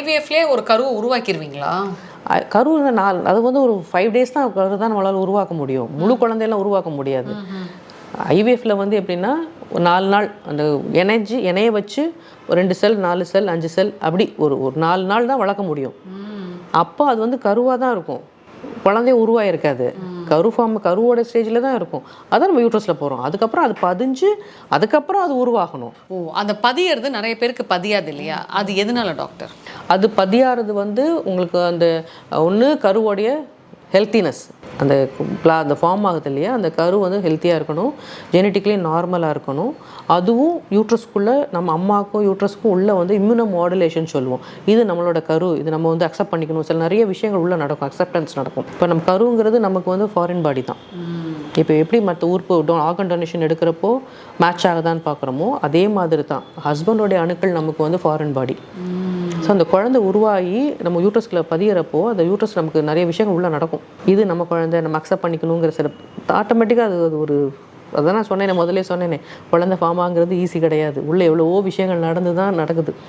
ஐவிஎஃப்லேயே ஒரு கருவை உருவாக்கிடுவீங்களா? கரு அது வந்து ஒரு 5 days தான் கரு தான் நம்மளால் உருவாக்க முடியும். முழு குழந்தையெல்லாம் உருவாக்க முடியாது. ஐவிஎஃப்ல வந்து எப்படின்னா 4 நாள் அந்த எண்ணெயை வச்சு 2 செல் 4 செல் 5 செல் அப்படி ஒரு 4 நாள் தான் வளர்க்க முடியும். அப்போ அது வந்து கருவாக தான் இருக்கும், குழந்தைய உருவாயிருக்காது. கருவோட ஸ்டேஜில் தான் இருக்கும். அதான் நம்ம யூட்ரஸில் போகிறோம். அதுக்கப்புறம் அது பதிஞ்சு அதுக்கப்புறம் அது உருவாகணும். அந்த பதியறது நிறைய பேருக்கு பதியாது இல்லையா? அது எதனால டாக்டர்? அது பதியாறது வந்து உங்களுக்கு அந்த ஒன்று கருவோடைய ஹெல்த்தினஸ், அந்த ஃபார்ம் ஆகுது இல்லையா, அந்த கரு வந்து ஹெல்த்தியாக இருக்கணும், ஜெனட்டிக்கலி நார்மலாக இருக்கணும். அதுவும் யூட்ரஸ்க்குள்ளே நம்ம அம்மாவுக்கும் யூட்ரஸ்க்கும் உள்ளே வந்து இம்யூனோ மாடுலேஷன் சொல்லுவோம். இது நம்மளோட கரு, இது நம்ம வந்து அக்செப்ட் பண்ணிக்கணும். சில நிறைய விஷயங்கள் உள்ளே நடக்கும், அக்செப்டன்ஸ் நடக்கும். இப்போ நம்ம கருங்கிறது நமக்கு வந்து ஃபாரின் பாடி தான். இப்போ எப்படி மற்ற உறுப்பு ஆர்கன் டொனேஷன் எடுக்கிறப்போ மேட்ச் ஆகுதான்னு பார்க்குறோமோ அதே மாதிரி தான் ஹஸ்பண்டோடைய அணுக்கள் நமக்கு வந்து ஃபாரின் பாடி. ஸோ அந்த குழந்தை உருவாகி நம்ம யூட்ரஸ்குள்ளே பதிகிறப்போ அந்த யூட்ரஸ் நமக்கு நிறைய விஷயங்கள் உள்ளே நடக்கும். இது நம்ம குழந்தை நம்ம அக்செப்ட் பண்ணிக்கணுங்கிற சில ஆட்டோமேட்டிக்காக அது ஒரு அதான் நான் சொன்னேனே, முதலே சொன்னேனே, குழந்தை ஃபார்ம் ஆகுறது ஈஸி கிடையாது. உள்ளே எவ்வளவோ விஷயங்கள் நடந்து தான் நடக்குது.